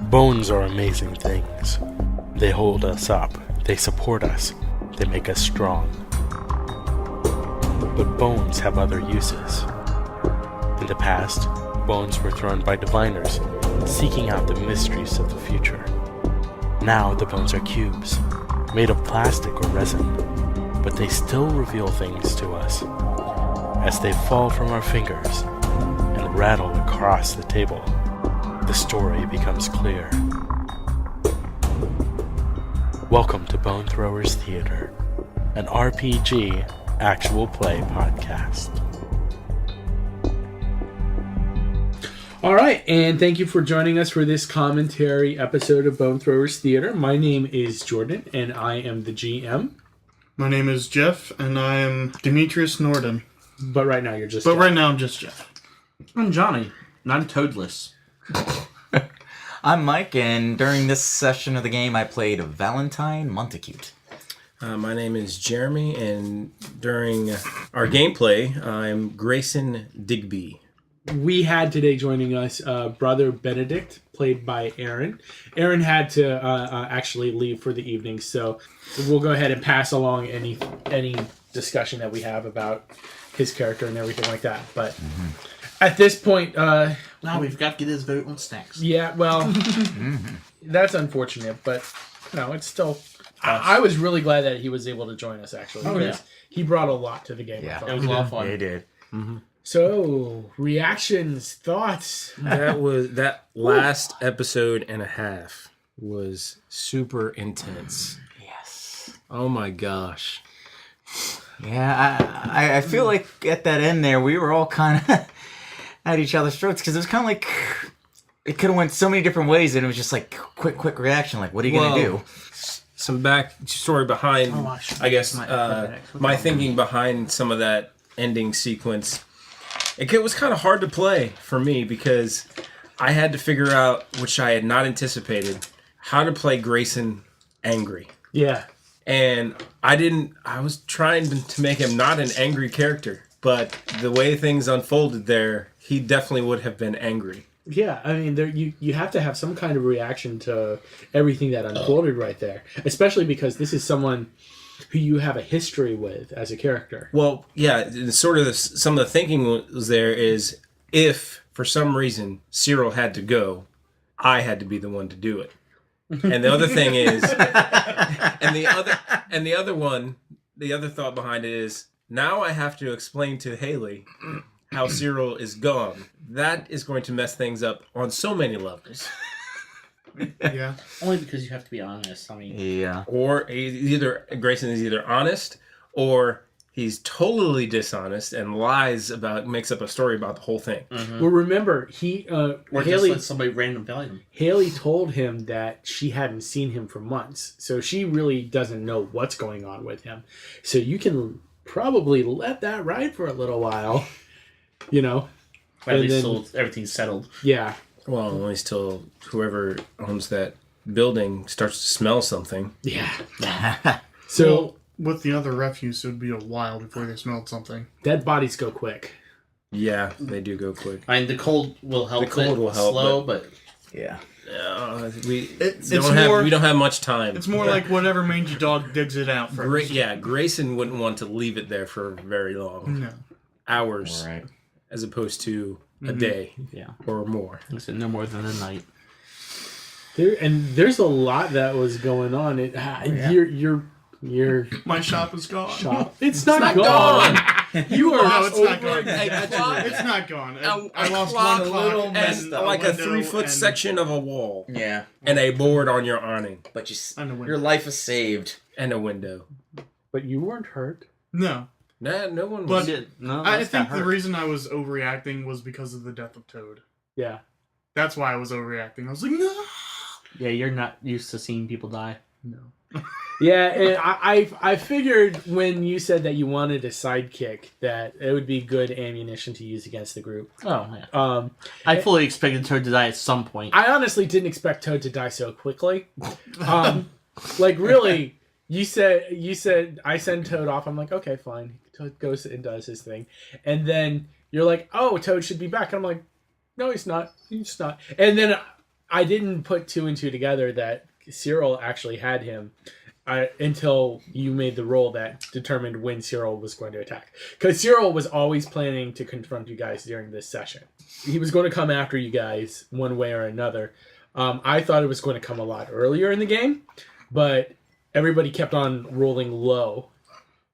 Bones are amazing things. They hold us up, they support us, they make us strong. But bones have other uses. In the past, bones were thrown by diviners, seeking out the mysteries of the future. Now the bones are cubes, made of plastic or resin, but they still reveal things to us. As they fall from our fingers and rattle across the table, the story becomes clear. Welcome to Bone Throwers Theater, an RPG actual play podcast. All right, and thank you for joining us for this commentary episode of Bone Throwers Theater. My name is Jordan, and I am the GM. My name is Jeff, and I am Demetrius Norden. But right now you're just But right now I'm just Jeff. I'm Johnny, and I'm Toadless. I'm Mike, and during this session of the game, I played Valentine Montecute. My name is Jeremy, and during our gameplay, I'm Grayson Digby. We had today joining us brother Benedict, played by Aaron. Aaron had to actually leave for the evening, so we'll go ahead and pass along any discussion that we have about his character and everything like that. But at this point, Now we've got to get his vote on snacks. yeah, well, that's unfortunate, but no, it's still. I was really glad that he was able to join us. Actually, because he brought a lot to the game. Yeah, I thought. It was a lot of fun. Yeah, he did. So, reactions, thoughts. That last episode and a half was super intense. Yes. Oh my gosh. Yeah, I feel like at that end there, we were all kind of at each other's throats, because it was kind of like, it could have went so many different ways, and it was just like, quick reaction, like, what are you going to do? Some backstory behind, I guess, my thinking behind some of that ending sequence. It was kind of hard to play for me because I had to figure out, which I had not anticipated, how to play Grayson angry. Yeah. And I was trying to make him not an angry character, but the way things unfolded there, he definitely would have been angry. Yeah, I mean, you have to have some kind of reaction to everything that unfolded right there, especially because this is someone who you have a history with as a character. Well, yeah, sort of some of the thinking was there is if for some reason Cyril had to go, I had to be the one to do it. And the other thing is, the other thought behind it is now I have to explain to Haley how Cyril is gone. That is going to mess things up on so many levels. Yeah. Only because you have to be honest. I mean, Yeah. Or Grayson is either honest or he's totally dishonest and makes up a story about the whole thing. Well, remember, or Haley, just let somebody random tell him. Haley told him that she hadn't seen him for months, so she really doesn't know what's going on with him. So you can probably let that ride for a little while, you know. At least till everything's settled. Yeah. Well, at least till whoever owns that building starts to smell something. Yeah. So Well, with the other refuse, it would be a while before they smelled something. dead bodies go quick. Yeah, they do go quick. I mean, the cold will help. The cold will help, slow, but Yeah. We It's don't have much time. It's more like whatever mangy dog digs it out first. Grayson wouldn't want to leave it there for very long. No. Hours. All right. As opposed to a day yeah, or more. I said no more than a night. There's a lot that was going on. Your My shop is gone. shop. It's not gone. You are No, it's not over- gone. A It's not gone. A I lost clock, one clock and like a 3-foot section of a wall Yeah. and a board on your awning But And a window. your life is saved. and a window. But you weren't hurt. No. Nah, no one But was. I think the reason I was overreacting was because of the death of Toad. Yeah. That's why I was overreacting. I was like, no. Yeah, you're not used to seeing people die. No. Yeah, and I figured when you said that you wanted a sidekick that it would be good ammunition to use against the group. Oh, yeah. I fully expected Toad to die at some point. I honestly didn't expect Toad to die so quickly. Like really, you said I send Toad off. I'm like, okay, fine. Toad goes and does his thing, and then you're like, oh, Toad should be back. And I'm like, no, he's not. He's not. And then I didn't put 2 and 2 together that Cyril actually had him until you made the roll that determined when Cyril was going to attack. Because Cyril was always planning to confront you guys during this session. He was going to come after you guys one way or another. I thought it was going to come a lot earlier in the game, but everybody kept on rolling low.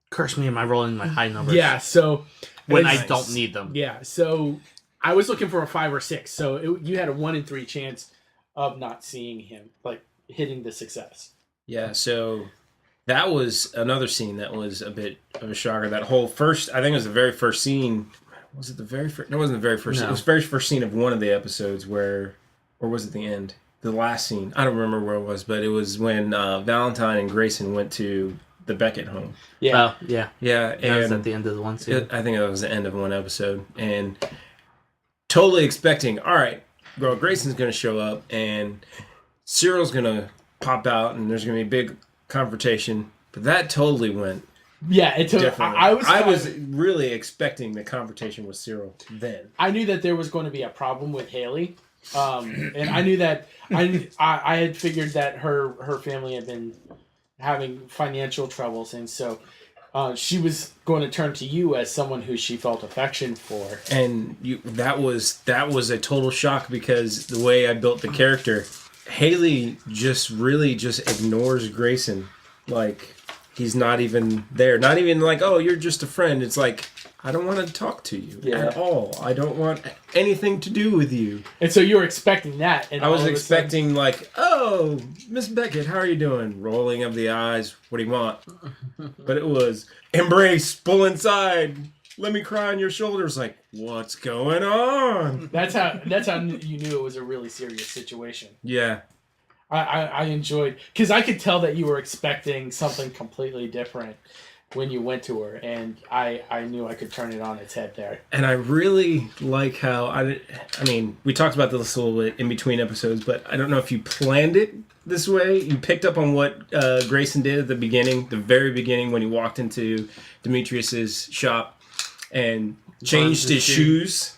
Curse me, am I rolling my high numbers? Yeah, so... When I don't need them. Yeah, so I was looking for a 5 or 6, so you had a 1 in 3 chance of not seeing him, like hitting the success. Yeah, so that was another scene that was a bit of a shocker. That whole first, I think it was the very first scene. Was it the very first? No, it wasn't the very first scene. It was the very first scene of one of the episodes or was it the end? The last scene. I don't remember where it was, but it was when Valentine and Grayson went to the Beckett home. Yeah. Yeah. Yeah. That was at the end of the one scene. I think it was the end of one episode. And totally expecting, all right, well, Grayson's going to show up and Cyril's going to pop out and there's going to be a big confrontation. But that totally went Yeah, it took. differently. I was really expecting the confrontation with Cyril then. I knew that there was going to be a problem with Haley. And I knew that I had figured that her family had been having financial troubles, and so she was going to turn to you as someone who she felt affection for. And that was a total shock because the way I built the character, Haley just really just ignores Grayson, like he's not even there. Not even like, oh, you're just a friend. It's like, I don't want to talk to you at all. I don't want anything to do with you. And so you were expecting that. And I was expecting like, oh, Miss Beckett, how are you doing? Rolling of the eyes. What do you want? But it was embrace, pull inside. Let me cry on your shoulders. Like, what's going on? That's how you knew it was a really serious situation. Yeah. I enjoyed, because I could tell that you were expecting something completely different when you went to her, and I knew I could turn it on its head there. And I really like how, I mean, we talked about this a little bit in between episodes, but I don't know if you planned it this way. You picked up on what Grayson did at the beginning, the very beginning, when he walked into Demetrius's shop and changed his shoes.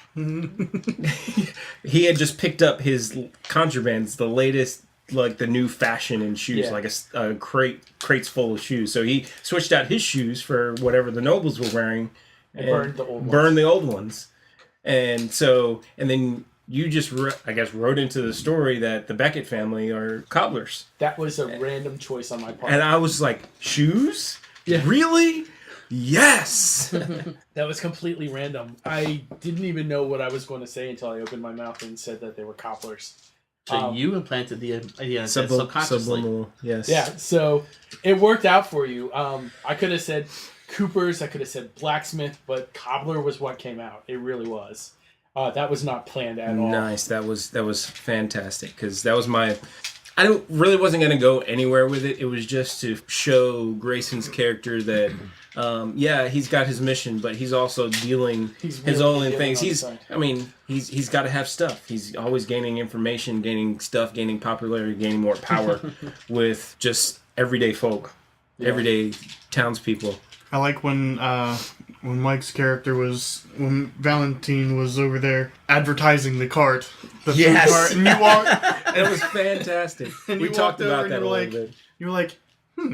He had just picked up his contrabands, the latest, like the new fashion in shoes, like a crates full of shoes. So he switched out his shoes for whatever the nobles were wearing and burned the old ones. And then you just, I guess, wrote into the story that the Beckett family are cobblers. That was a random choice on my part. And I was like, shoes? Yeah. Really? Yes! That was completely random. I didn't even know what I was going to say until I opened my mouth and said that they were cobblers. So you implanted the idea subconsciously. Subliminal, yes. Yeah, so it worked out for you. I could have said Coopers, I could have said blacksmith, but cobbler was what came out. It really was. That was not planned at all. Nice. That was fantastic because that was my. I really wasn't going to go anywhere with it. It was just to show Grayson's character that, he's got his mission, but he's also dealing his own things. He's got to have stuff. He's always gaining information, gaining stuff, gaining popularity, gaining more power with just everyday folk, everyday townspeople. I like when Mike's character when Valentine was over there advertising the cart. The food cart, and you walked. It was fantastic. We talked about that a little bit. You were like,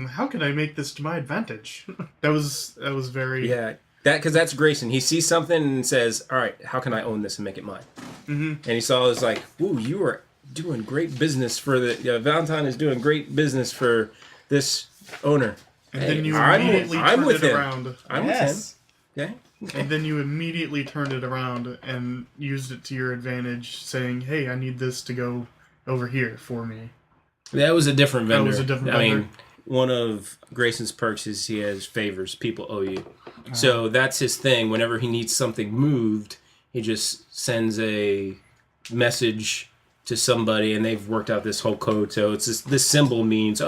how can I make this to my advantage? That was very... Yeah, because that's Grayson. He sees something and says, all right, how can I own this and make it mine? Mm-hmm. And he saw, it's like, ooh, you are doing great business for Valentine is doing great business for this owner. And then you immediately turned it around. I'm with him. Okay. And then you immediately turned it around and used it to your advantage, saying, hey, I need this to go over here for me. That was a different vendor. That was a different vendor. I mean, one of Grayson's perks is he has favors people owe you. So that's his thing. Whenever he needs something moved, he just sends a message to somebody, and they've worked out this whole code. So it's this symbol means,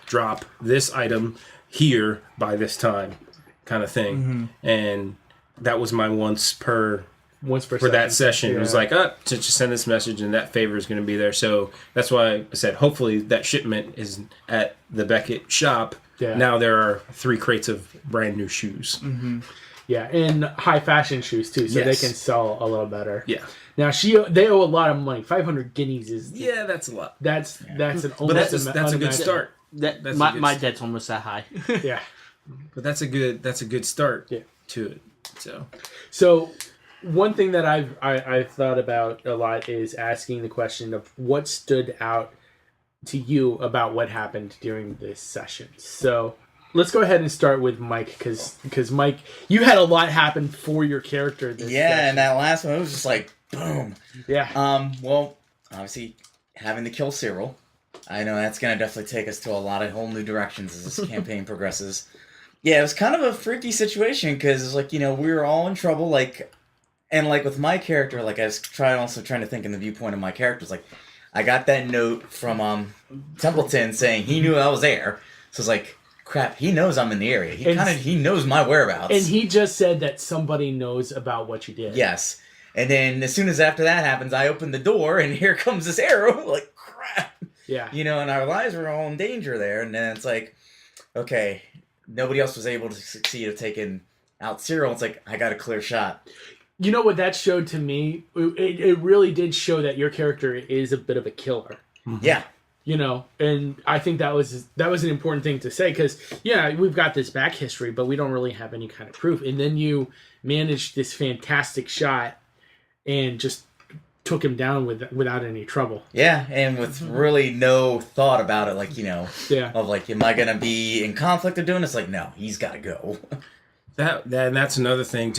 drop this item here by this time, kind of thing. Mm-hmm. And that was my once per for that session. It was like, to just send this message, and that favor is going to be there. So that's why I said, hopefully that shipment is at the Beckett shop. Yeah. Now there are 3 crates of brand new shoes. Mm-hmm. Yeah, and high fashion shoes too, so they can sell a little better. Yeah. Now they owe a lot of money. 500 guineas is That's a lot. that's an But almost that's a good start. That's a good my debt's almost that high. Yeah. But that's a good start to it. So one thing that I've thought about a lot is asking the question of what stood out to you about what happened during this session. So let's go ahead and start with Mike, because Mike, you had a lot happen for your character this session. And that last one, it was just like, boom. Yeah. Well, obviously, having to kill Cyril, I know that's going to definitely take us to a lot of whole new directions as this campaign progresses. Yeah, it was kind of a freaky situation, because it's like, we were all in trouble, and with my character, I was trying to think in the viewpoint of my characters, I got that note from Templeton saying he knew I was there, so it's like, crap, he knows I'm in the area. He knows my whereabouts. And he just said that somebody knows about what you did. Yes. And then as soon as after that happens, I open the door and here comes this arrow. Like, crap. Yeah. And our lives were all in danger there. And then it's like, okay, nobody else was able to succeed at taking out Cyril. It's like, I got a clear shot. You know what that showed to me? It really did show that your character is a bit of a killer. Mm-hmm. Yeah. And I think that was an important thing to say, because we've got this back history, but we don't really have any kind of proof. And then you managed this fantastic shot and just took him down without any trouble. Yeah, and with really no thought about it, of am I gonna be in conflict of doing this? Like, no, he's got to go. That's another thing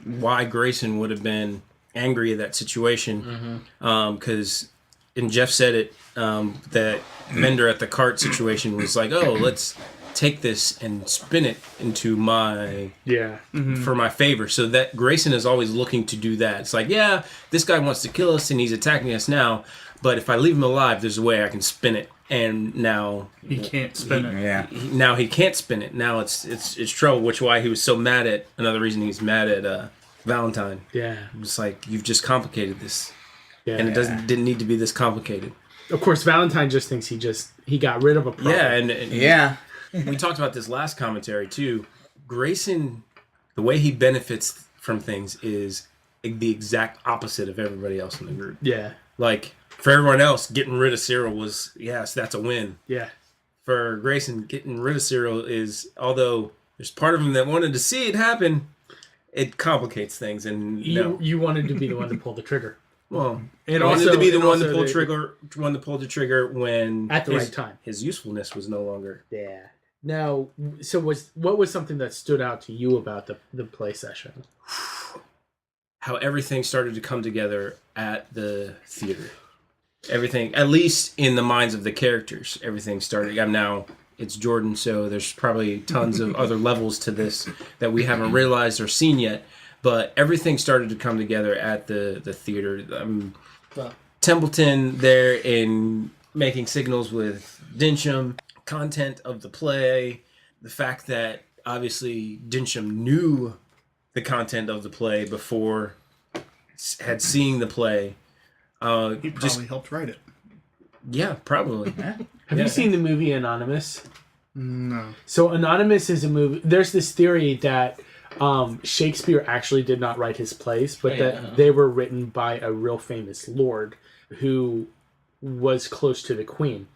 why Grayson would have been angry at that situation, because. And Jeff said it, that vendor at the cart situation was like, oh, let's take this and spin it into for my favor. So that Grayson is always looking to do that. It's like, this guy wants to kill us and he's attacking us now, but if I leave him alive, there's a way I can spin it. And now he can't spin it. Yeah. Now he can't spin it. Now it's trouble, which why he was so mad at, another reason he's mad at Valentine. Yeah. It's like, you've just complicated this. Yeah. And it didn't need to be this complicated. Of course, Valentine just thinks he got rid of a problem. Yeah, and we talked about this last commentary too. Grayson, the way he benefits from things is the exact opposite of everybody else in the group. Yeah. Like, for everyone else, getting rid of Cyril was, yes, that's a win. Yeah. For Grayson, getting rid of Cyril is, although there's part of him that wanted to see it happen, it complicates things. And you wanted to be the one to pull the trigger. Well, it wanted to be the one to pull the trigger when at the right time. His usefulness was no longer. Yeah. Now, so what was something that stood out to you about the play session? How everything started to come together at the theater. Everything, at least in the minds of the characters, everything started. Now it's Jordan, so there's probably tons of other levels to this that we haven't realized or seen yet. But everything started to come together at the theater. Templeton there in making signals with Dinsham, content of the play, the fact that obviously Dinsham knew the content of the play before had seen the play. He probably helped write it. Yeah, probably. Have you seen the movie Anonymous? No. So Anonymous is a movie. There's this theory that Shakespeare actually did not write his plays, but they were written by a real famous lord who was close to the Queen.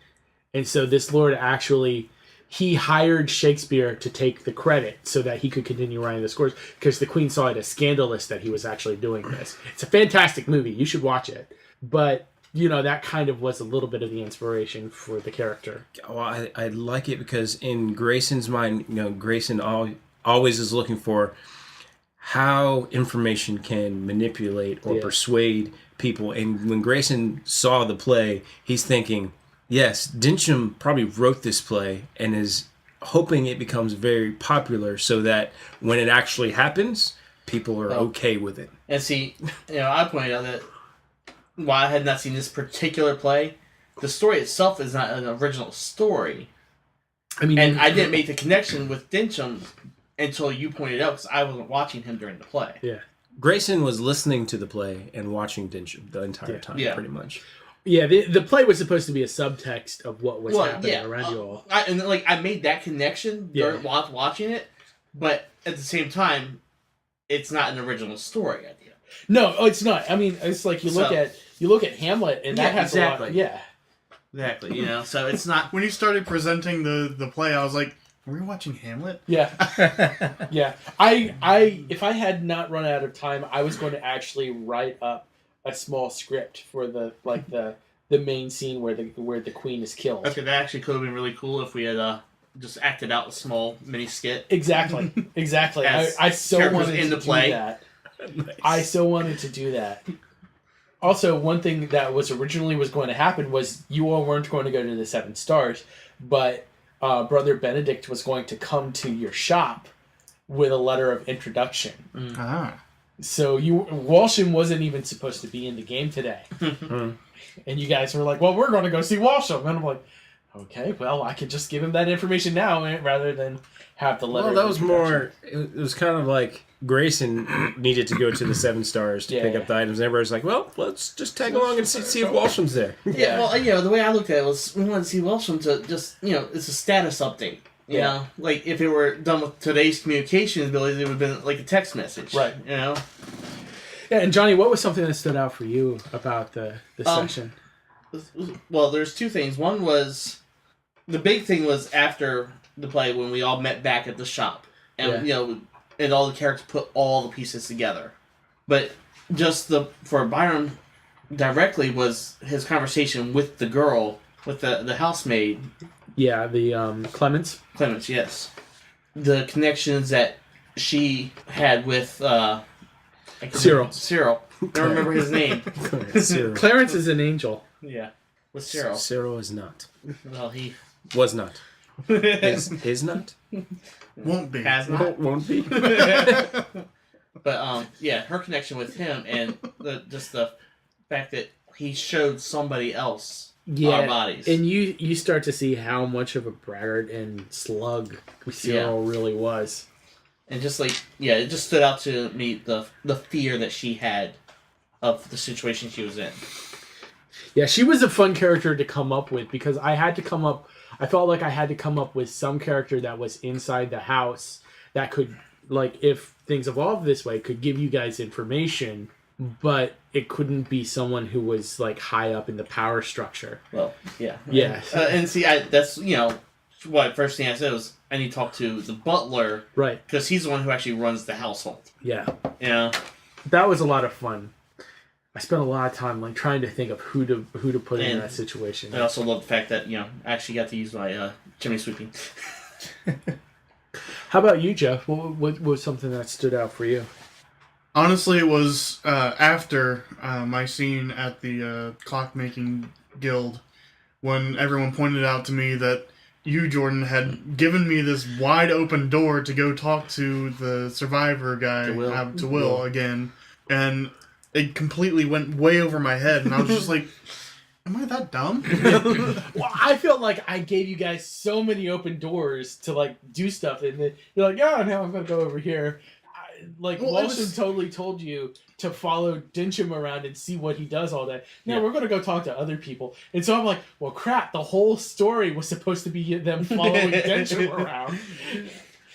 And so this lord actually, he hired Shakespeare to take the credit so that he could continue writing the scores, because the Queen saw it as scandalous that he was actually doing this. It's a fantastic movie. You should watch it. But, that kind of was a little bit of the inspiration for the character. Well, I like it because in Grayson's mind, Grayson always is looking for how information can manipulate or persuade people. And when Grayson saw the play, he's thinking, yes, Dinsham probably wrote this play and is hoping it becomes very popular so that when it actually happens, people are okay with it. And see, I pointed out that while I had not seen this particular play, the story itself is not an original story. And I didn't make the connection with Dinsham until you pointed out, because I wasn't watching him during the play. Yeah. Grayson was listening to the play and watching Dinsham the entire time, pretty much. Yeah, the play was supposed to be a subtext of what was happening around you all. I made that connection while watching it, but at the same time, it's not an original story idea. No, it's not. I mean, it's like you look at Hamlet, and that has a lot. Yeah, exactly. You know, so it's not. When you started presenting the play, I was like, "Are we watching Hamlet?" Yeah, yeah. I if I had not run out of time, I was going to actually write up a small script for the main scene where the queen is killed. Okay, that actually could have been really cool if we had just acted out a small mini skit. Exactly. I so wanted to do that. Nice. I so wanted to do that. Also, one thing that was originally going to happen was you all weren't going to go to the 7 Stars, but Brother Benedict was going to come to your shop with a letter of introduction. Ah. So Walsham wasn't even supposed to be in the game today. And you guys were like, well, we're going to go see Walsham. And I'm like, okay, well, I could just give him that information now rather than have the letter. Well, that was more, it was kind of like Grayson needed to go to the 7 Stars to pick up the items. And everybody's like, well, let's just tag along and see if Walsham's there. Yeah, well, the way I looked at it was we wanted to see Walsham to just, it's a status update. You know, like if it were done with today's communication ability, it would have been like a text message. Right. You know? Yeah, and Johnny, what was something that stood out for you about the session? Well, there's 2 things. One was, the big thing was after the play when we all met back at the shop. And, and all the characters put all the pieces together. But just for Byrom directly was his conversation with the girl, with the housemaid. Yeah, the Clements. Clements, yes. The connections that she had with Cyril. I don't remember his name. Cyril. Clarence is an angel. Yeah, with Cyril. Cyril is not. Well, he Was not. Is not? Won't be. has not. Won't be. But her connection with him and the fact that he showed somebody else our bodies. And you start to see how much of a braggart and slug Cyril really was. And just it just stood out to me the fear that she had of the situation she was in. Yeah, she was a fun character to come up with because I felt like I had to come up with some character that was inside the house that could, like, if things evolve this way, could give you guys information, but it couldn't be someone who was, like, high up in the power structure. Well, yeah. Yeah. And see, that's, what first thing I said was I need to talk to the butler. Right. Because he's the one who actually runs the household. Yeah. Yeah. That was a lot of fun. I spent a lot of time like trying to think of who to put in that situation. I also love the fact that I actually got to use my chimney sweeping. How about you, Jeff? What was something that stood out for you? Honestly, it was after my scene at the clockmaking guild when everyone pointed out to me that you, Jordan, had given me this wide open door to go talk to the survivor guy, to Will again, and it completely went way over my head, and I was just like, am I that dumb? Well, I felt like I gave you guys so many open doors to, like, do stuff, and then you're like, yeah, now I'm going to go over here. Walsham totally told you to follow Dincham around and see what he does all day. Now we're going to go talk to other people. And so I'm like, well, crap, the whole story was supposed to be them following Dincham around.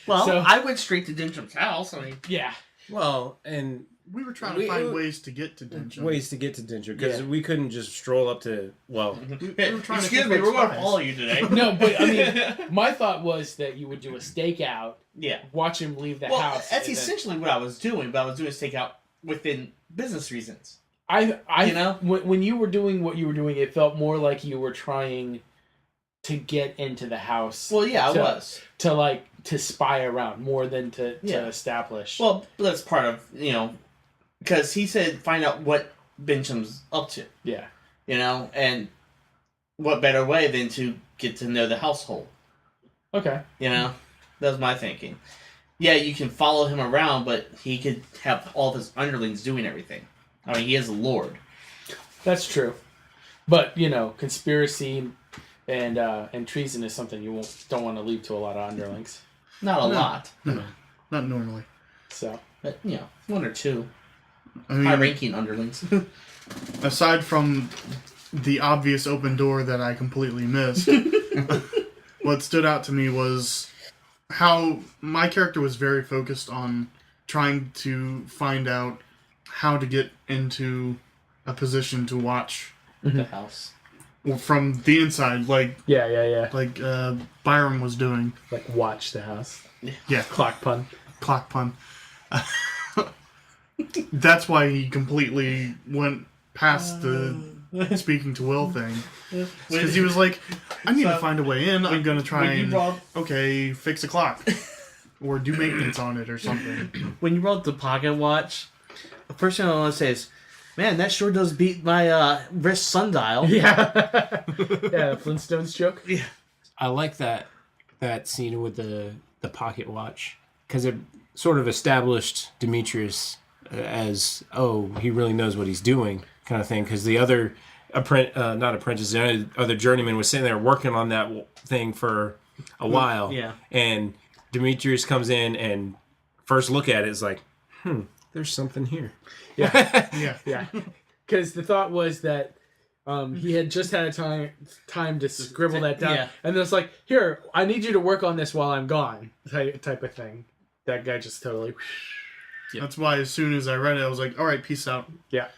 Well, so, I went straight to Dincham's house. I mean, yeah. Well, and we were trying to find ways to get to Dincham. Because we couldn't just stroll up to, well... Excuse me, we're going to follow you today. No, but, I mean, my thought was that you would do a stakeout. Yeah. Watch him leave the house. That's essentially what I was doing, but I was doing a stakeout within business reasons. When you were doing what you were doing, it felt more like you were trying to get into the house. Well, yeah, I was. To spy around more than to establish. Well, that's part of, because he said find out what Bencham's up to. Yeah. And what better way than to get to know the household. Okay. That was my thinking. Yeah, you can follow him around, but he could have all of his underlings doing everything. I mean, he is a lord. That's true. But, conspiracy and treason is something you don't want to leave to a lot of underlings. Not a lot. No, not normally. So, but, one or two. I mean, high-ranking underlings. Aside from the obvious open door that I completely missed, what stood out to me was how my character was very focused on trying to find out how to get into a position to watch the house. Well, from the inside, like Yeah. like Byrom was doing. Like watch the house. Yeah, Clock pun. clock pun. That's why he completely went past the speaking to Will thing. Because he was like, I need to find a way in. I'm going to try and, fix a clock. Or do maintenance on it or something. When you brought the pocket watch, the first thing I want to say is, man, that sure does beat my wrist sundial. Yeah. The Flintstones joke. Yeah. I like that scene with the pocket watch because it sort of established Demetrius as, he really knows what he's doing kind of thing. Because the other not apprentice, the other journeyman was sitting there working on that thing for a while. Yeah. And Demetrius comes in and first look at it is like, there's something here. Yeah. Because the thought was that he had just had time to scribble that down. Yeah. And then it's like, here, I need you to work on this while I'm gone, type of thing. That guy just totally... That's why as soon as I read it, I was like, all right, peace out. Yeah.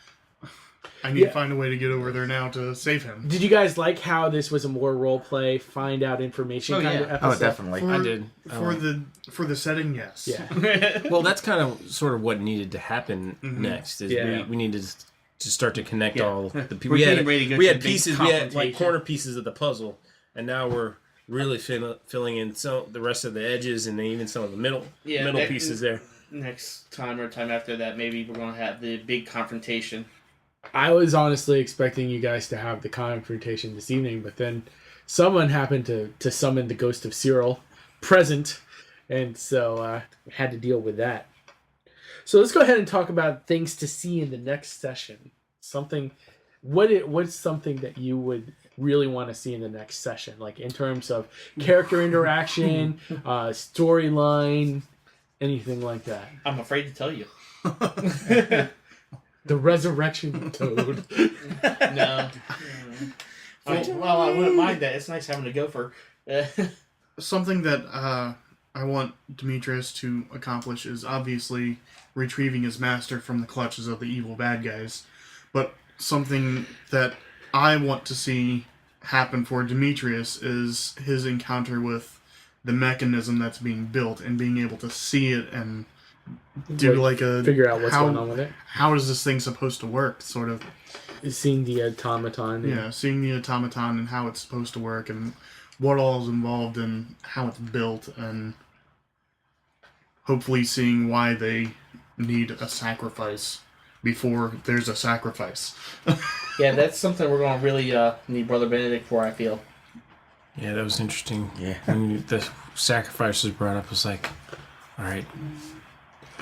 I need to find a way to get over there now to save him. Did you guys like how this was a more role play, find out information kind of episode? Oh, definitely. I did. For the setting, yes. Yeah. Well, that's kind of sort of what needed to happen next. Is we needed to start to connect all the people. We had pieces, we had like corner pieces of the puzzle, and now we're really filling in the rest of the edges and even some of the middle pieces there. Next time or time after that, maybe we're going to have the big confrontation. I was honestly expecting you guys to have the confrontation this evening, but then someone happened to summon the ghost of Cyril present, and so had to deal with that. So let's go ahead and talk about things to see in the next session. What's something that you would really want to see in the next session, like in terms of character interaction, storyline, anything like that? I'm afraid to tell you. The resurrection toad. No. Well, I wouldn't mind that. It's nice having a gopher. Something that I want Demetrius to accomplish is obviously retrieving his master from the clutches of the evil bad guys. But something that I want to see happen for Demetrius is his encounter with the mechanism that's being built and being able to see it and figure out what's going on with it. How is this thing supposed to work, sort of. Seeing the automaton. Yeah, seeing the automaton and how it's supposed to work and what all is involved and how it's built, and hopefully seeing why they need a sacrifice before there's a sacrifice. Yeah, that's something we're going to really need Brother Benedict for, I feel. Yeah, that was interesting. Yeah. When the sacrifice was brought up, it was like, all right,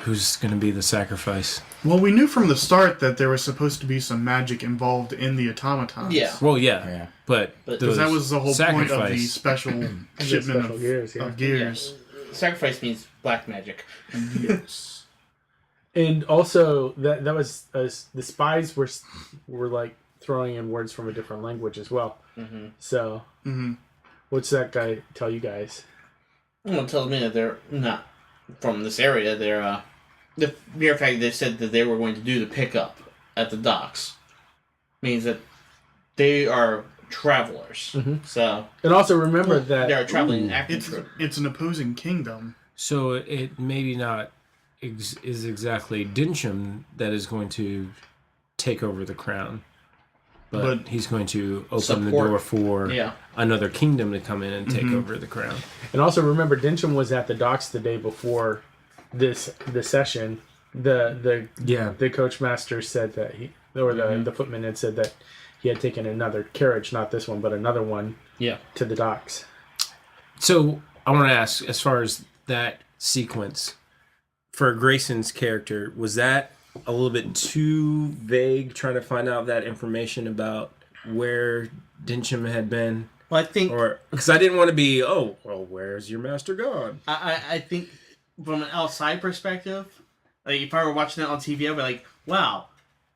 who's going to be the sacrifice? Well, we knew from the start that there was supposed to be some magic involved in the automatons. Yeah. Well, yeah. But because that was the whole point of the special shipment of gears. Of gears. Yeah. Sacrifice means black magic. Yes. And also, that was the spies were like throwing in words from a different language as well. Mm-hmm. So, what's that guy tell you guys? Well, it tells me that they're not from this area. They're the mere fact they said that they were going to do the pickup at the docks means that they are travelers. So, and also remember that they're a traveling acting troupe. It's an opposing kingdom. So it maybe not is exactly Dinsham that is going to take over the crown, but he's going to open the door for another kingdom to come in and take over the crown. And also remember, Dinsham was at the docks the day before the session. The coachmaster said that the footman had said that he had taken another carriage, not this one, but another one, to the docks. So I want to ask, as far as that sequence for Grayson's character, was that a little bit too vague, trying to find out that information about where Dinsham had been? Well, I think, or because I didn't want to be, where's your master gone? I think from an outside perspective, like if I were watching it on TV, I'd be like, wow,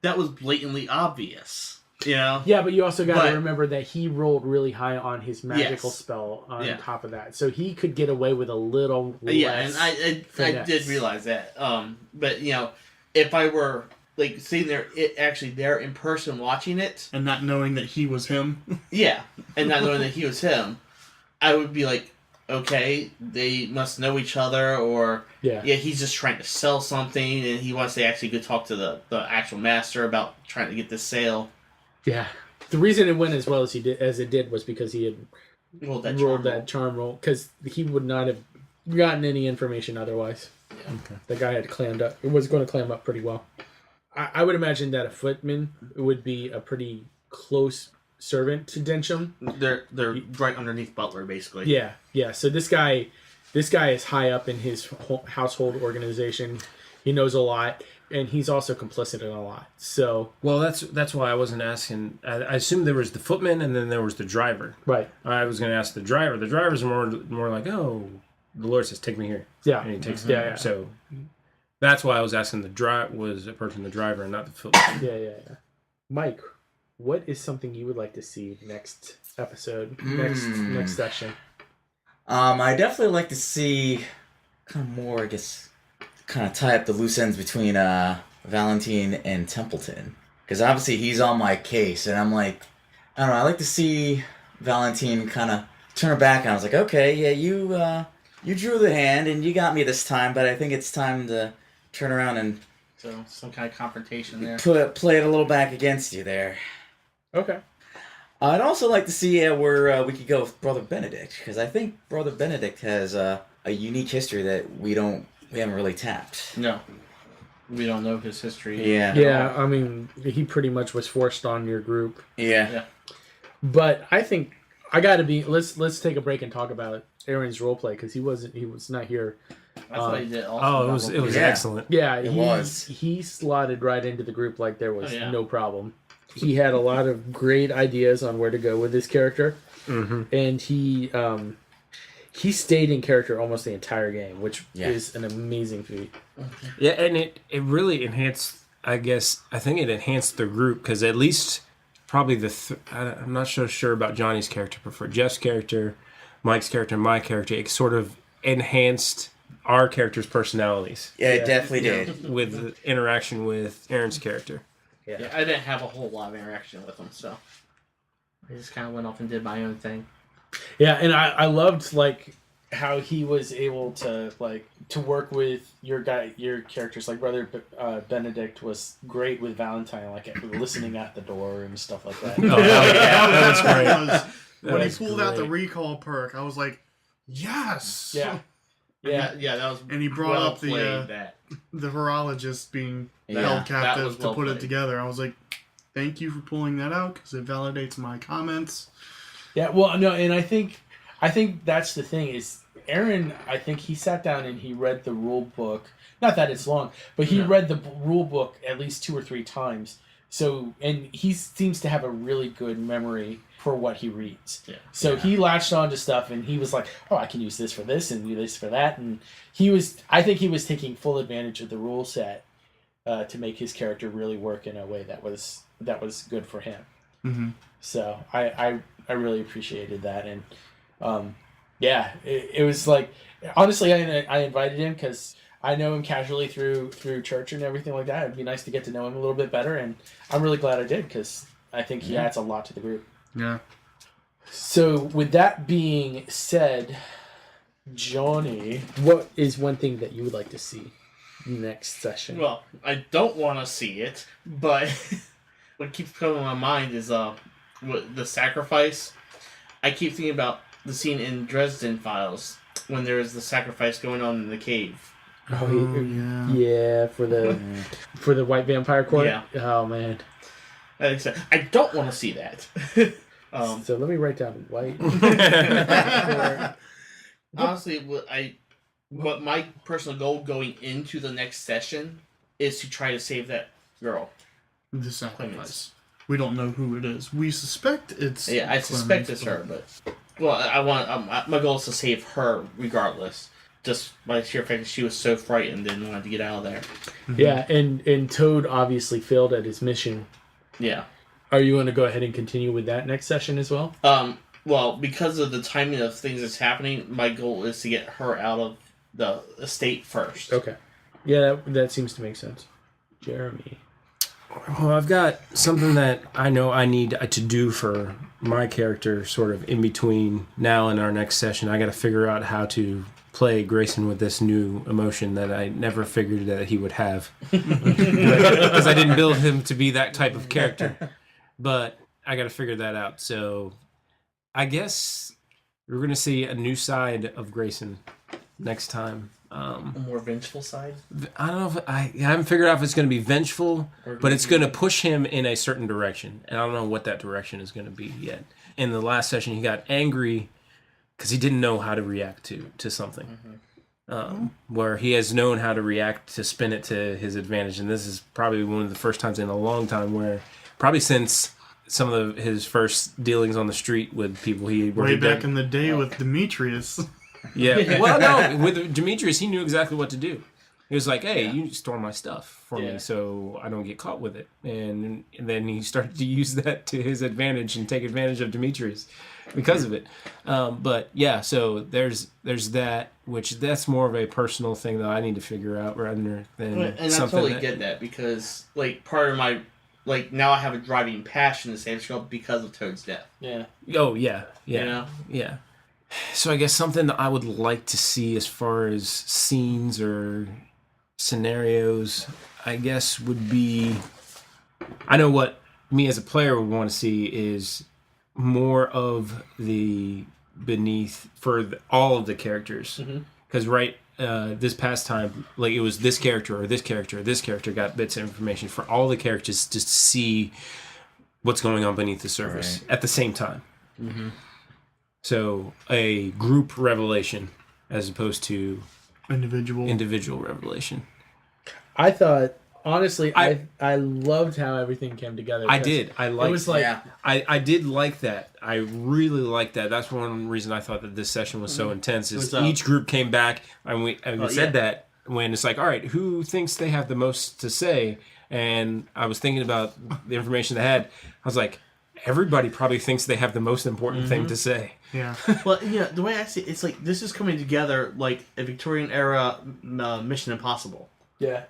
that was blatantly obvious. You know? Yeah, but you also got to remember that he rolled really high on his magical spell on Yeah. top of that. So he could get away with a little less. Yeah, and I did realize that. But, you know, if I were, like, sitting there, there in person watching it. And not knowing that he was him. Yeah, and not knowing that he was him, I would be like, okay, they must know each other, or he's just trying to sell something, and he wants to actually go talk to the actual master about trying to get this sale. Yeah, the reason it went as well as it did was because he had rolled that charm roll, because he would not have gotten any information otherwise. Yeah. Okay. The guy had clammed up. It was going to clam up pretty well. I would imagine that a footman would be a pretty close servant to Densham. They're right underneath Butler, basically. Yeah. So this guy is high up in his household organization. He knows a lot, and he's also complicit in a lot. So, well, that's why I wasn't asking. I assumed there was the footman, and then there was the driver. Right. I was going to ask the driver. The driver's more like, oh, the Lord says, take me here. Yeah. And he takes me here. So that's why I was asking was approaching the driver and not the footman. Yeah. Mike, what is something you would like to see next episode, next session? I definitely like to see kind of more, I guess, kind of tie up the loose ends between Valentine and Templeton, because obviously he's on my case, and I'm like, I don't know, I like to see Valentine kind of turn her back, and I was like, okay, yeah, you drew the hand and you got me this time, but I think it's time to turn around and some kind of confrontation there. Play it a little back against you there. Okay. I'd also like to see where we could go with Brother Benedict, because I think Brother Benedict has a unique history that we haven't really tapped. No. We don't know his history. Yeah, I mean, he pretty much was forced on your group. Yeah. But I think I got to be. Let's take a break and talk about Aaron's roleplay, because he was not here. I thought he did awesome. It was excellent. Yeah, it was. He slotted right into the group like there was no problem. He had a lot of great ideas on where to go with his character, and he stayed in character almost the entire game, which is an amazing feat. Yeah, and it really enhanced. I think it enhanced the group, because at least probably I'm not so sure about Johnny's character, but for Jeff's character, Mike's character, and my character, it sort of enhanced our characters' personalities. Yeah, it definitely did. With the interaction with Aaron's character. Yeah, I didn't have a whole lot of interaction with him, so I just kind of went off and did my own thing. Yeah, and I loved how he was able to work with your characters. Like Brother Benedict was great with Valentine, listening at the door and stuff like that. That was great. When he pulled out the recall perk, I was like, yes. Yeah. That was. And he brought up the horologist being held captive to put it together. I was like, thank you for pulling that out, because it validates my comments. Yeah, well, no, and I think that's the thing is Aaron. I think he sat down and he read the rule book. Not that it's long, but he read the rule book at least 2 or 3 times. So, and he seems to have a really good memory for what he reads. Yeah. So he latched on to stuff, and he was like, "Oh, I can use this for this and do this for that." And I think he was taking full advantage of the rule set to make his character really work in a way that was good for him. Mm-hmm. So I really appreciated that, and it was like, honestly, I invited him because I know him casually through church and everything like that. It'd be nice to get to know him a little bit better, and I'm really glad I did, because I think he adds a lot to the group. Yeah. So with that being said, Johnny, what is one thing that you would like to see next session? Well, I don't want to see it, but what keeps coming to my mind is the sacrifice. I keep thinking about the scene in Dresden Files when there is the sacrifice going on in the cave. Yeah, for the white vampire court. Yeah. Oh man. I don't want to see that. So let me write down white. Honestly, what my personal goal going into the next session is to try to save that girl. The sacrifice. We don't know who it is. We suspect it's. Yeah, I suspect it's her, but I want. My goal is to save her regardless. Just by sheer fact that she was so frightened and wanted to get out of there. Yeah, and Toad obviously failed at his mission. Yeah. Are you going to go ahead and continue with that next session as well? Well, because of the timing of things that's happening, my goal is to get her out of the estate first. Okay. Yeah, that seems to make sense. Jeremy. Well, I've got something that I know I need to do for my character sort of in between now and our next session. I got to figure out how to play Grayson with this new emotion that I never figured that he would have. Because I didn't build him to be that type of character. But I got to figure that out. So I guess we're going to see a new side of Grayson next time. A more vengeful side? I don't know if I haven't figured out if it's going to be vengeful, but it's going to push him in a certain direction. And I don't know what that direction is going to be yet. In the last session, he got angry because he didn't know how to react to something. Where he has known how to react to spin it to his advantage. And this is probably one of the first times in a long time where, probably since some of his first dealings on the street with people way back in the day with Demetrius. Yeah. Well, no, with Demetrius, he knew exactly what to do. He was like, hey, you store my stuff for me so I don't get caught with it. And then he started to use that to his advantage and take advantage of Demetrius because of it. But yeah, so there's that, which that's more of a personal thing that I need to figure out rather than and something I totally get that because, like, part of my, like, now I have a driving passion to save Scrub because of Toad's death. Yeah. Oh, yeah. You know? Yeah. So I guess something that I would like to see as far as scenes or scenarios, I guess, would be... I know what me as a player would want to see is more of the beneath for all of the characters. Because this past time, like, it was this character or this character or this character got bits of information for all the characters to see what's going on beneath the surface at the same time. So a group revelation as opposed to individual revelation. I thought, honestly, I loved how everything came together. I did. I liked it. Was like, I did like that. I really liked that. That's one reason I thought that this session was so intense. Is each group came back and we said that when it's like, all right, who thinks they have the most to say? And I was thinking about the information they had. I was like, everybody probably thinks they have the most important thing to say. Yeah. Well, yeah, the way I see it, it's like this is coming together like a Victorian era Mission Impossible. Yeah.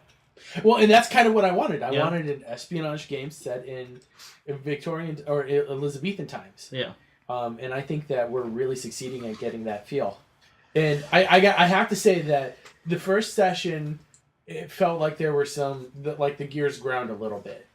Well, and that's kind of what I wanted. I wanted an espionage game set in Victorian or Elizabethan times. Yeah. And I think that we're really succeeding at getting that feel. And I have to say that the first session, it felt like there were the gears ground a little bit.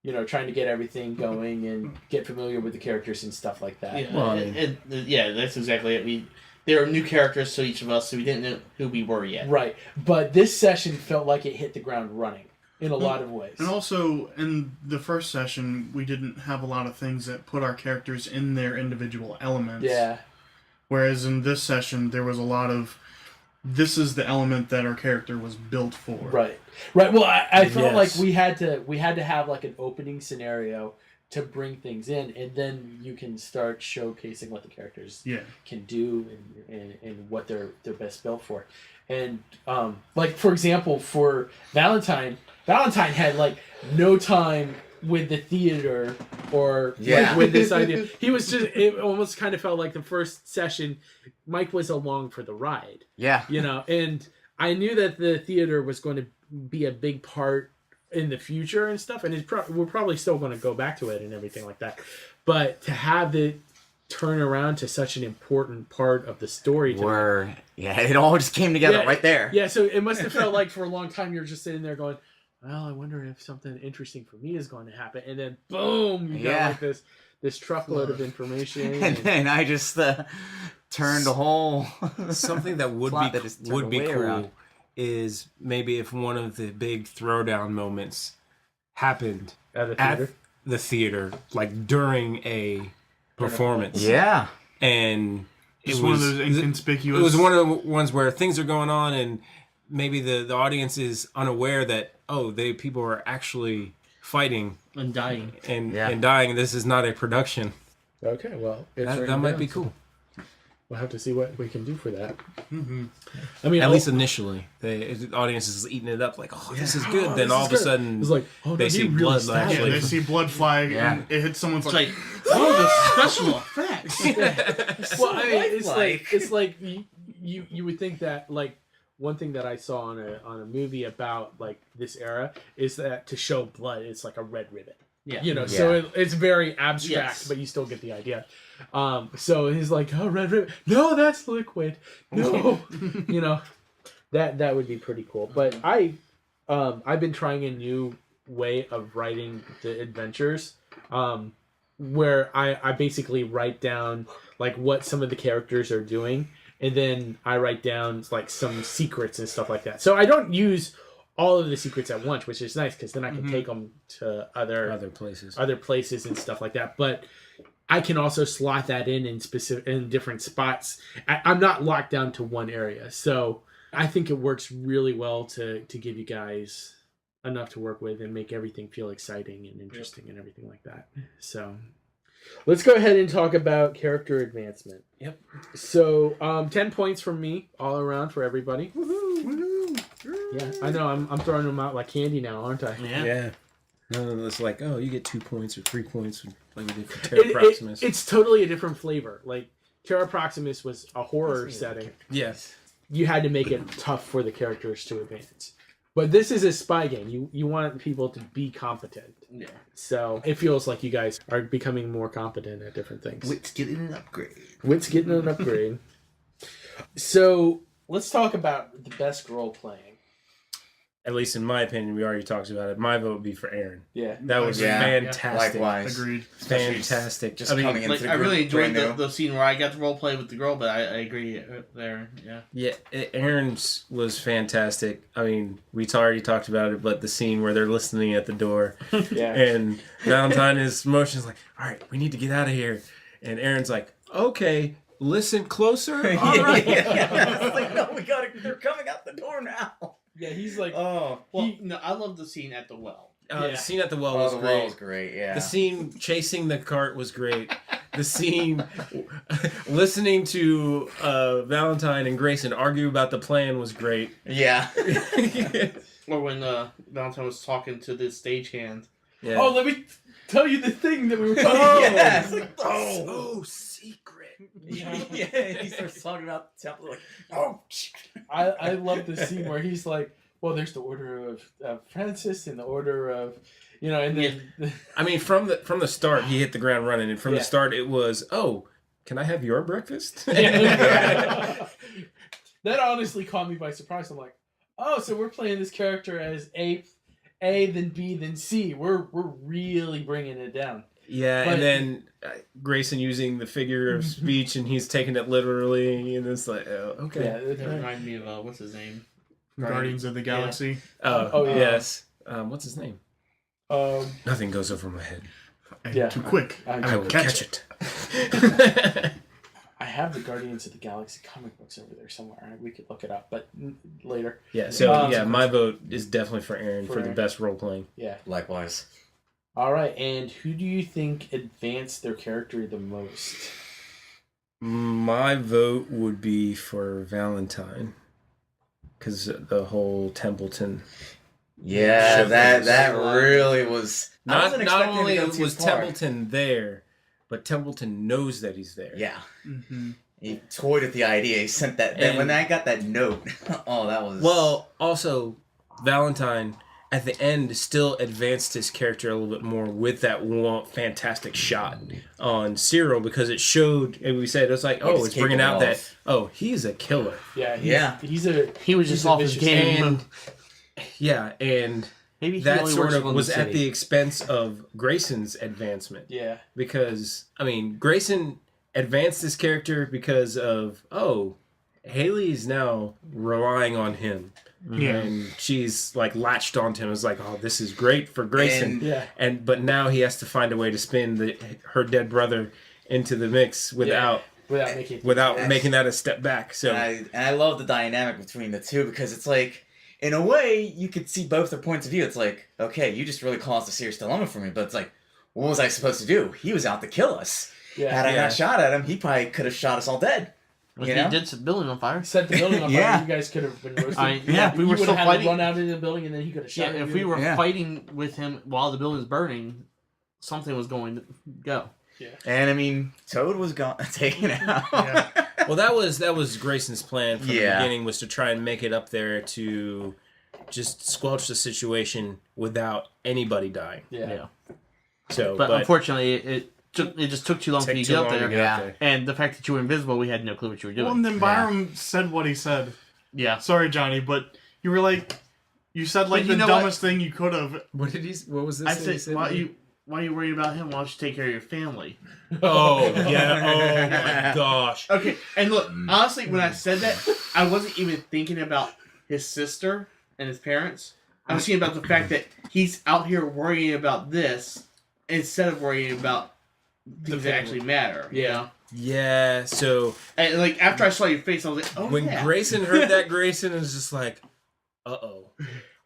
You know, trying to get everything going and get familiar with the characters and stuff like that. Yeah, well, that's exactly it. There are new characters to each of us, so we didn't know who we were yet. Right. But this session felt like it hit the ground running in a lot of ways. And also, in the first session, we didn't have a lot of things that put our characters in their individual elements. Yeah. Whereas in this session, there was a lot of, this is the element that our character was built for. Right. Right. Well, I felt like we had to have like an opening scenario to bring things in, and then you can start showcasing what the characters can do and what they're best built for. And like, for example, for Valentine had like no time with the theater or like, with this idea. He was just, it almost kind of felt like the first session Mike was along for the ride. Yeah. You know, and I knew that the theater was going to be a big part in the future and stuff, and we're probably still going to go back to it and everything like that. But to have it turn around to such an important part of the story, it all just came together right there. Yeah, so it must have felt like for a long time you're just sitting there going, well, I wonder if something interesting for me is going to happen, and then boom, you got like this truckload of information, and then I just turned a whole something that would be cool. Around. Is maybe if one of the big throwdown moments happened at the theater, like during a performance. Yeah. And it was one of those inconspicuous. It was one of the ones where things are going on and maybe the audience is unaware that, people are actually fighting. And dying. And dying. This is not a production. Okay, well. That might be cool. we'll have to see what we can do for that. Mm-hmm. I mean, At least initially, the audience is eating it up like, oh, this is good. Then all of a sudden, it's like, oh, no, they he see really blood stabbed Yeah, him. they see blood fly, and it hits someone's It's like, like, oh, the special effects. Well, I mean, lifelike. it's like you would think that like one thing that I saw on a movie about like this era is that to show blood, it's like a red ribbon. Yeah. You know, so it's very abstract, Yes. but you still get the idea. So he's like, oh, red ribbon. No, that's liquid. No, you know, that would be pretty cool. But I've been trying a new way of writing the adventures, where I basically write down like what some of the characters are doing, and then I write down like some secrets and stuff like that. So I don't use all of the secrets at once, which is nice because then I can take them to other places and stuff like that. But I can also slot that in different spots. I'm not locked down to one area, so I think it works really well to give you guys enough to work with and make everything feel exciting and interesting and everything like that. So let's go ahead and talk about character advancement. Yep. So 10 points from me all around for everybody. Yeah, I know. I'm throwing them out like candy now, aren't I? Yeah. No, it's like, oh, you get 2 points or 3 points like you did for Terra Proximus. It's totally a different flavor. Like Terra Proximus was a horror setting. Yes. You had to make it tough for the characters to advance. But this is a spy game. You want people to be competent. Yeah. So it feels like you guys are becoming more competent at different things. Wit's getting an upgrade. Wit's getting an upgrade. So let's talk about the best role playing. At least in my opinion, we already talked about it. My vote would be for Aaron. Yeah. That was fantastic. Likewise. agreed. Fantastic. Just coming into Like, the I group really enjoyed brand new. the scene where I got to role play with the girl, but I agree there. Yeah. Yeah, Aaron's was fantastic. I mean, we already talked about it, but the scene where they're listening at the door, Yeah. and Valentine is motion's like, "All right, we need to get out of here," and Aaron's like, "Okay, listen closer." All right. It's like, no, they're coming out the door now. Yeah, he's like, Oh, Well, no, I love the scene at the well. The scene at the well oh, was the great. wall was great. Yeah. The scene chasing the cart was great. The scene listening to Valentine and Grayson argue about the plan was great. Yeah. Or when Valentine was talking to the stagehand. Yeah. oh, let me tell you the thing that we were talking Oh, about. yes. Oh, secret. Yeah. He starts talking about the temple. Like, oh. I love the scene where he's like, well, there's the order of Francis and the order of, you know, and then I mean, from the start, he hit the ground running, and from Yeah. the start, it was, oh, can I have your breakfast? that honestly caught me by surprise. I'm like, oh, so we're playing this character as A, then B, then C. We're really bringing it down. Yeah, But- and then Grayson using the figure of speech, and he's taking it literally, and it's like, oh, okay. Yeah, That reminded me of, what's his name? Guardians of the Galaxy. Oh, yeah. Yes. What's his name? Um, Nothing goes over my head. Yeah. Too quick. I will catch it. I have the Guardians of the Galaxy comic books over there somewhere. We could look it up, but later. Yeah, so Um, my vote is definitely for Aaron for the Aaron. best role playing. Yeah. Likewise. All right, and who do you think advanced their character the most? My vote would be for Valentine, because the whole Templeton. Yeah, Showed that us. really was. I Not wasn't expecting him to only go too was far. Templeton there, but Templeton knows that he's there. Yeah. Mm-hmm. He toyed with the idea. He sent that. And- When I got that note, oh, that was. Well, also Valentine at the end still advanced his character a little bit more with that one fantastic shot on Cyril, because it showed, and we said it was like, What oh, he's it's bringing out capable that, oh, he's a killer. Yeah, Yeah. He was just off his game. And yeah, and Maybe he that only sort works of on was the at city. the expense of Grayson's advancement. Yeah. Because, I mean, Grayson advanced his character because of, oh, Haley's now relying on him. Yeah. And she's like latched onto him. It's like, oh, this is great for Grayson. Yeah. But now he has to find a way to spin her dead brother into the mix without making that a step back. So and I love the dynamic between the two, because it's like, in a way, you could see both their points of view. It's like, okay, you just really caused a serious dilemma for me, but it's like, what was I supposed to do? He was out to kill us. Yeah. Had I Yeah. not shot at him, he probably could have shot us all dead. If You he know? did set the building on fire. Set the building on fire. Yeah. You guys could have been roasted. If we were would still have had to fighting, run out into the building, and then he could have shot. if you. we were Yeah. fighting with him while the building was burning, something was going to go. And I mean, Toad was gone, taken out. Yeah. Well, that was Grayson's plan from the Yeah. beginning, was to try and make it up there to just squelch the situation without anybody dying. Yeah. So, But unfortunately, it just took too long for you to get up there. Yeah. And the fact that you were invisible, we had no clue what you were doing. Well, and then Byrom said what he said. Yeah. Sorry, Johnny, but you were like, you said like But the you know what? dumbest thing you could have. What did he? What was this? I that he said, why are you worried about him? Why don't you take care of your family? Oh yeah! Oh my gosh! Okay, and look, honestly, when I said that, I wasn't even thinking about his sister and his parents. I was thinking about the fact that he's out here worrying about this instead of worrying about things that actually matter. You know? Yeah. So And like after I saw your face, I was like, oh when yeah. Grayson heard that, Grayson was just like, "Uh-oh."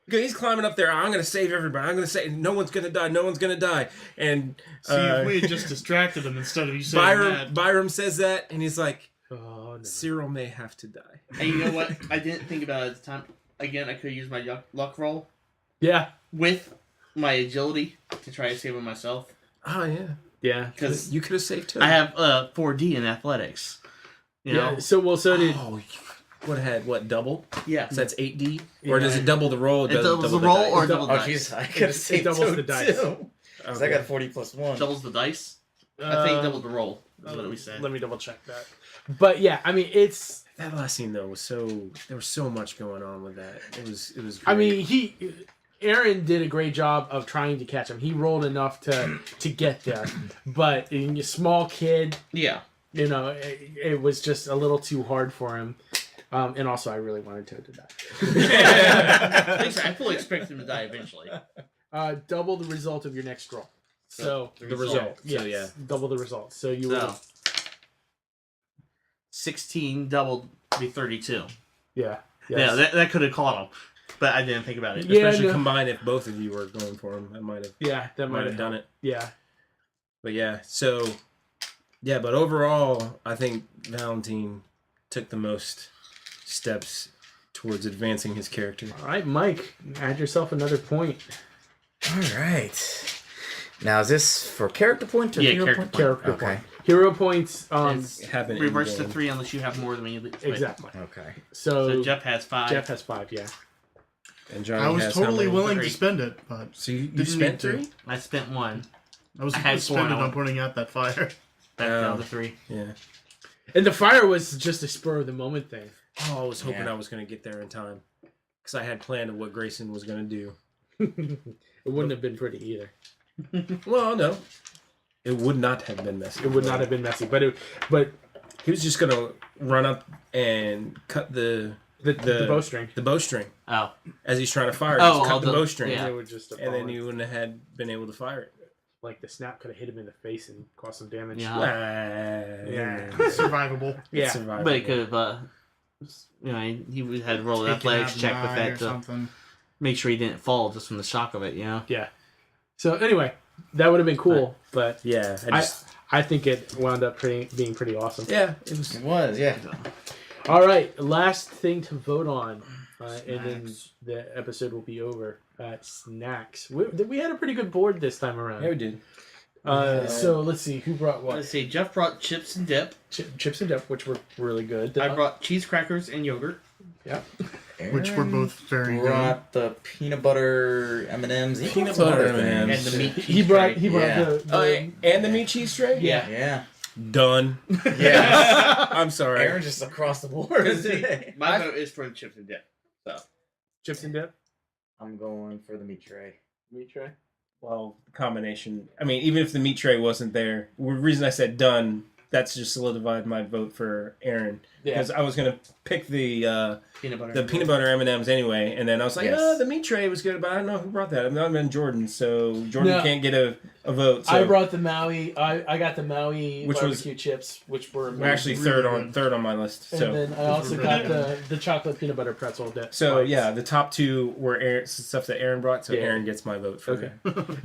Because he's climbing up there. I'm gonna save everybody. I'm gonna say no one's gonna die. No one's gonna die. And See, if we had just distracted him instead of you saying that. Byrom says that, and he's like, Oh, no. Cyril may have to die. And you know what? I didn't think about it at the time. Again, I could have used my luck roll Yeah. with my agility to try to save him myself. Oh yeah. Yeah. Because You could have saved him. I have 4D in athletics. You know? Yeah. So did. Oh, what double? Yeah. So that's 8D, or does it double the roll? Or It does doubles the double roll dice? or It double Oh, the jeez, dice. I could have saved doubles Toad the dice. too. Because I got 40 plus 1. Doubles the dice. I think double the roll. That's what we said. Let me double check that. But yeah, I mean, it's. That last scene though was there was so much going on with that. It was. Great. I mean, Aaron did a great job of trying to catch him. He rolled enough to get there, but in a small kid, Yeah. you know, it was just a little too hard for him. And also, I really wanted Toad to die. I fully expect him to die eventually. Double the result of your next roll. So the result. yes, So yeah. double the result. So you So, will. 16 doubled be 32. Yeah. Yeah, that could have caught him, but I didn't think about it. Yeah, Especially no. combined if both of you were going for him, that might have That might have done it. Yeah. But yeah, so yeah, but overall, I think Valentine took the most steps towards advancing his character. All right, Mike, add yourself another point. All right. Now, is this for character point or Yeah, hero character point? point. Character Okay. point. Hero points. It's Have an reverse to in-game. 3 unless you have more than me. Exactly. Okay. So, So Jeff has 5. Jeff has 5. Yeah. And Johnny I was has how totally many? willing to 3. spend it, but So you Didn't spent need to. 3? I spent 1. I was I had 4 spending and I on putting out that fire. Back Oh. down to 3. Yeah. And the fire was just a spur of the moment thing. Oh, I was hoping Yeah. I was going to get there in time. Because I had planned of what Grayson was going to do. It wouldn't have been pretty either. Well, no. It would not have been messy. It would not have been messy, but He was just going to run up and cut the bowstring. The bowstring. Oh. As he's trying to fire, Oh, just cut the bowstring. yeah. It would just have And then fallen. you wouldn't have been able to fire it. Like the snap could have hit him in the face and caused some damage. Yeah. Yeah. Survivable. Yeah. Survivable. But it could have, he had to roll an athletics check with that or to something. make sure he didn't fall just from the shock of it, you know? Yeah. So anyway, that would have been cool, but Yeah, I think it wound up being pretty awesome. yeah, it was. It was, yeah. All right, last thing to vote on, and then the episode will be over. Snacks. We had a pretty good board this time around. Yeah, we did. So let's see who brought what. Let's see, Jeff brought chips and dip. Chips and dip, which were really good. I brought cheese crackers and yogurt. Yeah. Which were both very good. brought the peanut butter M&Ms. He Peanut brought some butter other M&Ms. things. And the meat cheese He brought Yeah. the And the meat cheese tray? Yeah. Yeah. Done. Yeah. I'm sorry. Aaron just across the board today. My vote is for the chips and dip. So chips and dip. I'm going for the meat tray. Meat tray. Well, combination. I mean, even if the meat tray wasn't there, the reason I said done, that's just solidified my vote for Aaron. Because I was going to pick the peanut butter. peanut butter M&Ms anyway, and then I was like, Yes. the meat tray was good, but I don't know who brought that. I'm in Jordan, so Jordan No. can't get a vote. So I brought the Maui. I got the Maui Which was- barbecue chips, which were we're actually Really third on my list. And So then I also got the chocolate peanut butter pretzel dip. so bites. yeah, the top two were stuff that Aaron brought, so Yeah. Aaron gets my vote for Okay.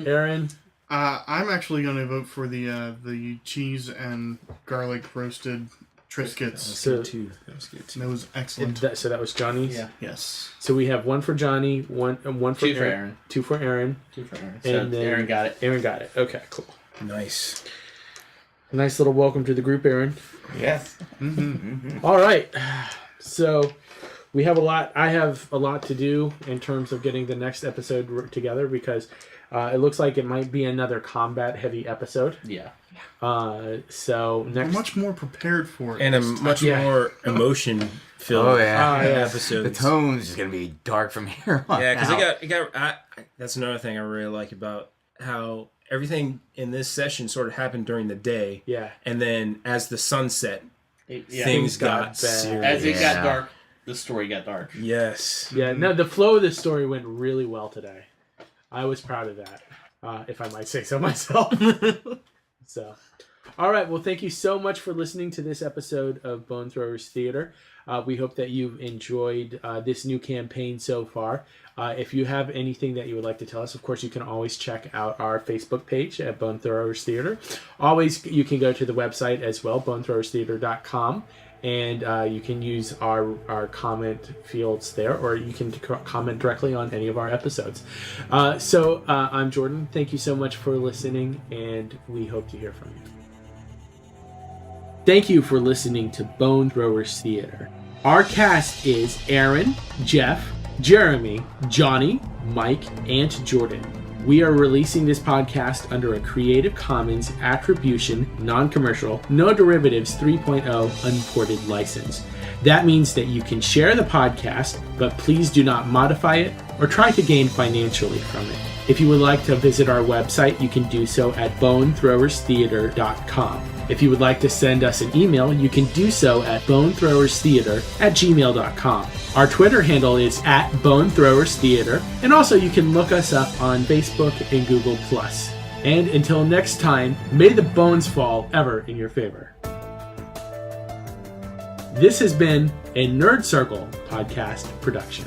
Aaron. I'm actually going to vote for the cheese and garlic roasted Triscuits. So- Good too. That was good too. That was excellent. So that was Johnny's. Yeah. Yes. So we have one for Johnny, one for Two for Aaron, Aaron. two for Aaron. Two for Aaron. And So then- Aaron got it. Aaron got it. Okay, cool. Nice. A nice little welcome to the group, Aaron. Yes. All right. So we have a lot. I have a lot to do in terms of getting the next episode together because it looks like it might be another combat-heavy episode. Yeah. So I'm next. much more prepared for it. And a this time. much more emotion-filled Oh, yeah. episode. The tone's just gonna be dark from here on. Yeah, because out. that's another thing I really like about how everything in this session sort of happened during the day, Yeah. and then as the sun set, Yeah. things got bad. serious. As it got Yeah. dark, the story got dark. Yes. Yeah. No, the flow of the story went really well today. I was proud of that, if I might say so myself. So, all right. Well, thank you so much for listening to this episode of Bone Throwers Theater. We hope that you've enjoyed this new campaign so far. If you have anything that you would like to tell us, of course, you can always check out our Facebook page at Bone Throwers Theater. Always, you can go to the website as well, bonethrowerstheater.com, and you can use our comment fields there, or you can comment directly on any of our episodes. So I'm Jordan. Thank you so much for listening, and we hope to hear from you. Thank you for listening to Bone Throwers Theater. Our cast is Aaron, Jeff, Jeremy, Johnny, Mike, and Jordan. We are releasing this podcast under a Creative Commons Attribution, Non-Commercial, No Derivatives 3.0 Unported license. That means that you can share the podcast, but please do not modify it or try to gain financially from it. If you would like to visit our website, you can do so at bonethrowerstheater.com. If you would like to send us an email, you can do so at bonethrowerstheater@gmail.com. Our Twitter handle is @bonethrowerstheater, and also you can look us up on Facebook and Google+. And until next time, may the bones fall ever in your favor. This has been a Nerd Circle podcast production.